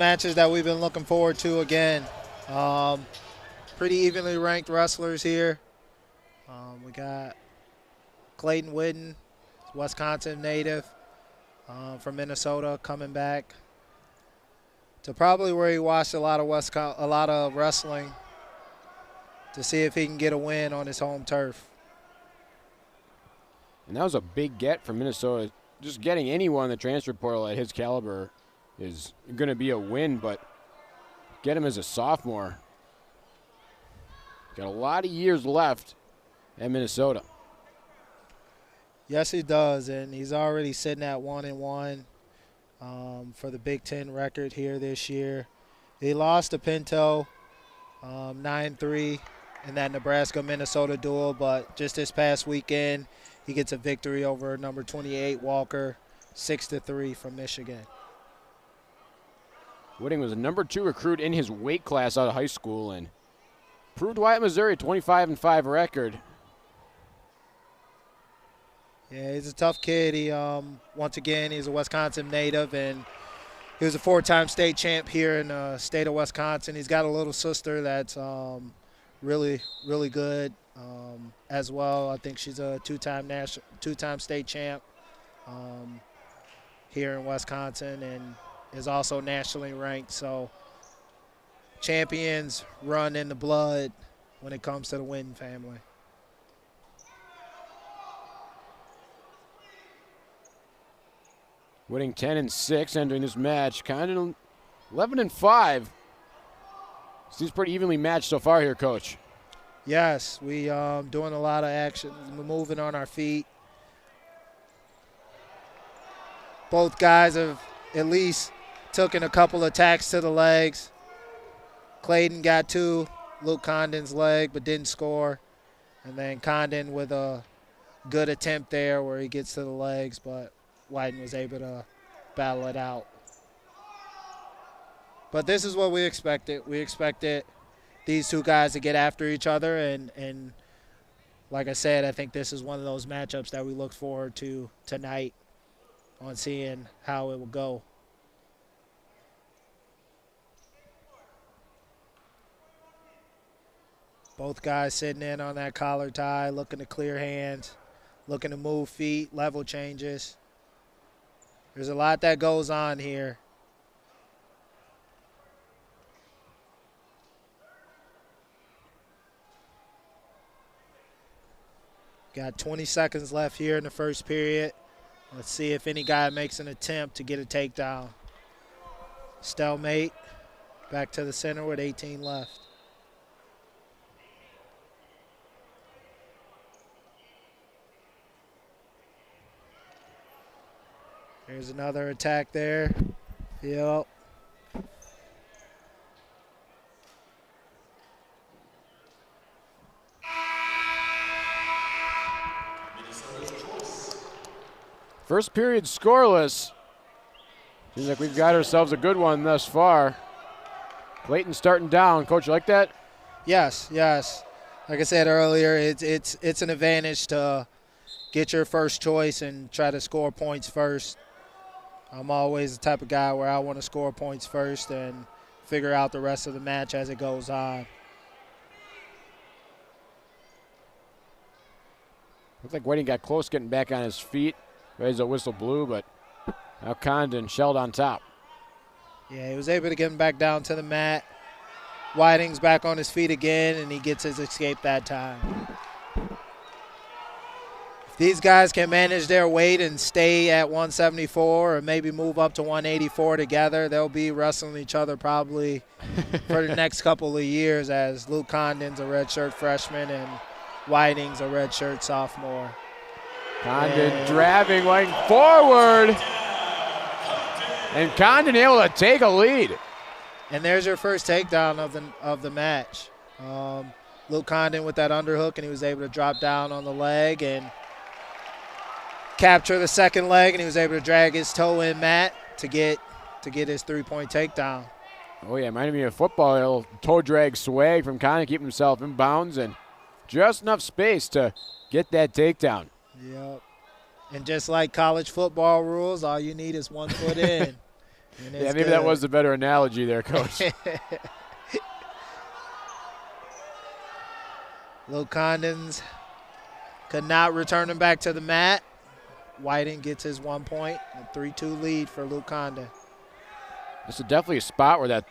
matches that we've been looking forward to again. Pretty evenly ranked wrestlers here. We got Clayton Whitten, Wisconsin native from Minnesota, coming back to probably where he watched a lot of wrestling to see if he can get a win on his home turf. And that was a big get from Minnesota. Just getting anyone in the transfer portal at his caliber is going to be a win, but get him as a sophomore. Got a lot of years left at Minnesota. Yes, he does, and he's already sitting at 1-1 for the Big Ten record here this year. He lost to Pinto 9-3 in that Nebraska-Minnesota duel, but just this past weekend, he gets a victory over number 28 Walker, 6-3 from Michigan. Whitting was a number 2 recruit in his weight class out of high school and proved Wyatt, Missouri, 25-5 record. Yeah, he's a tough kid. He once again, he's a Wisconsin native, and he was a 4-time state champ here in the state of Wisconsin. He's got a little sister that's really, really good as well. I think she's a two-time state champ here in Wisconsin, and is also nationally ranked. So champions run in the blood when it comes to the Whitten family. Winning 10-6 entering this match. Condon 11-5. Seems pretty evenly matched so far here, Coach. Yes, we doing a lot of action, moving on our feet. Both guys have at least taken a couple attacks to the legs. Clayton got 2, Luke Condon's leg, but didn't score. And then Condon with a good attempt there where he gets to the legs, but Whiten was able to battle it out. But this is what we expected. We expected these two guys to get after each other, and like I said, I think this is one of those matchups that we look forward to tonight on seeing how it will go. Both guys sitting in on that collar tie, looking to clear hands, looking to move feet, level changes. There's a lot that goes on here. Got 20 seconds left here in the first period. Let's see if any guy makes an attempt to get a takedown. Stalemate. Back to the center with 18 left. There's another attack there. Yep. First period scoreless. Seems like we've got ourselves a good one thus far. Clayton starting down. Coach, you like that? Yes, yes. Like I said earlier, it's an advantage to get your first choice and try to score points first. I'm always the type of guy where I want to score points first and figure out the rest of the match as it goes on. Looks like Whiting got close getting back on his feet. Raised a whistle blew, but now Condon shelled on top. Yeah, he was able to get him back down to the mat. Whiting's back on his feet again, and he gets his escape that time. If these guys can manage their weight and stay at 174 or maybe move up to 184 together, they'll be wrestling each other probably for the next couple of years, as Luke Condon's a redshirt freshman and Whiting's a redshirt sophomore. Condon driving Whiting forward. And Condon able to take a lead. And there's your first takedown of the match. Luke Condon with that underhook, and he was able to drop down on the leg and capture the second leg, and he was able to drag his toe in mat to get his three-point takedown. Oh, yeah, reminded me of football. A little toe drag swag from Condon, keeping himself in bounds and just enough space to get that takedown. Yep. And just like college football rules, all you need is 1 foot in. Yeah, maybe that was the better analogy there, Coach. Luke Condon's could not return him back to the mat. Whiting gets his 1 point, a 3-2 lead for Luke Condon. This is definitely a spot where that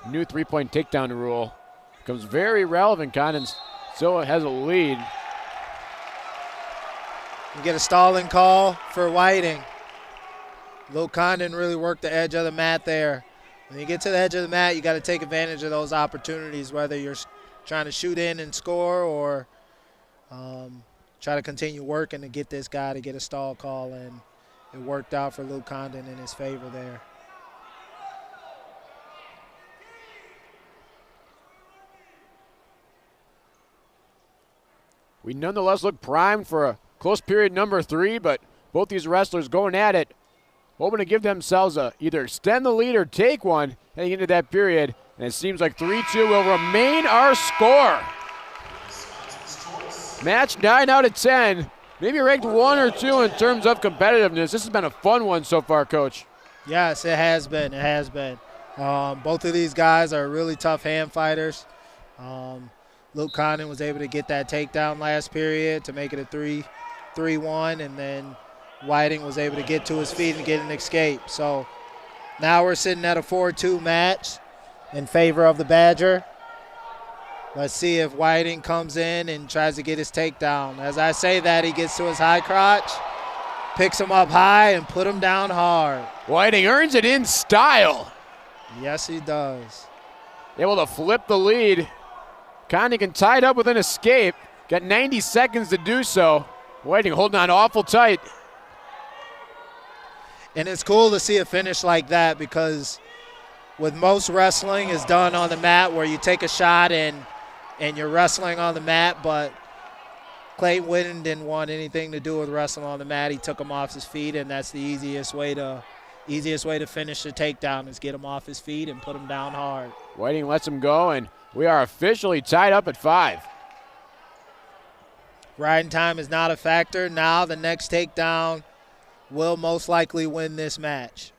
new three-point takedown rule becomes very relevant. Condon still has a lead. You get a stalling call for Whiting. Luke Condon really worked the edge of the mat there. When you get to the edge of the mat, you got to take advantage of those opportunities, whether you're trying to shoot in and score or try to continue working to get this guy to get a stall call, and it worked out for Luke Condon in his favor there. We nonetheless look primed for a close period number 3, but both these wrestlers going at it, hoping to give themselves either extend the lead or take one heading into that period. And it seems like 3-2 will remain our score. Match 9 out of 10. Maybe ranked 1 or 2 in terms of competitiveness. This has been a fun one so far, Coach. Yes, it has been. It has been. Both of these guys are really tough hand fighters. Luke Condon was able to get that takedown last period to make it a 3-1, and then Whiting was able to get to his feet and get an escape. So now we're sitting at a 4-2 match in favor of the Badger. Let's see if Whiting comes in and tries to get his takedown. As I say that, he gets to his high crotch, picks him up high, and put him down hard. Whiting earns it in style. Yes, he does. Able to flip the lead. Condon can tie it up with an escape. Got 90 seconds to do so. Whiting holding on awful tight. And it's cool to see a finish like that, because with most wrestling is done on the mat where you take a shot and you're wrestling on the mat, but Clayton Whitten didn't want anything to do with wrestling on the mat. He took him off his feet, and that's the easiest way to finish the takedown is get him off his feet and put him down hard. Whiting lets him go, and we are officially tied up at 5. Riding time is not a factor. Now the next takedown will most likely win this match.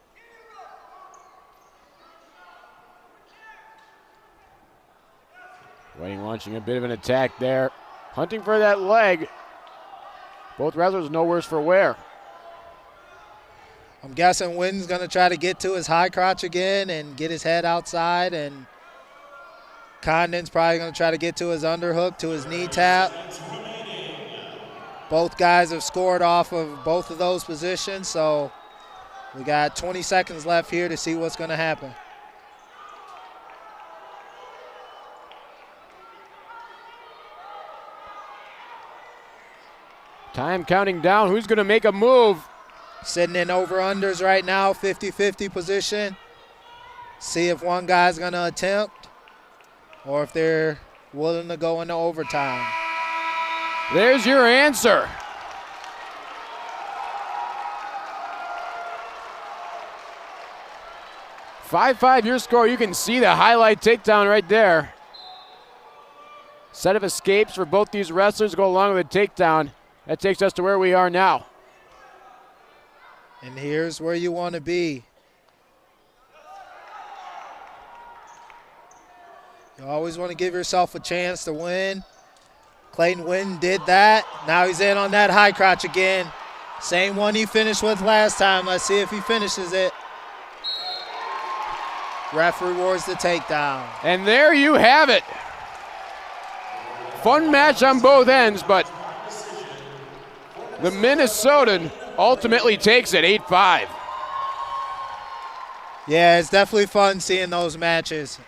Whiting launching a bit of an attack there. Hunting for that leg. Both wrestlers no worse for wear. I'm guessing Whitten's going to try to get to his high crotch again and get his head outside, and Condon's probably going to try to get to his underhook, to his knee tap. Both guys have scored off of both of those positions, so we got 20 seconds left here to see what's going to happen. Time counting down. Who's going to make a move? Sitting in over-unders right now, 50-50 position. See if one guy's going to attempt or if they're willing to go into overtime. There's your answer. 5-5 your score. You can see the highlight takedown right there. Set of escapes for both these wrestlers go along with the takedown. That takes us to where we are now. And here's where you want to be. You always want to give yourself a chance to win. Clayton Whitten did that. Now he's in on that high crotch again. Same one he finished with last time. Let's see if he finishes it. Ref rewards the takedown. And there you have it. Fun match on both ends, but the Minnesotan ultimately takes it 8-5. Yeah, it's definitely fun seeing those matches.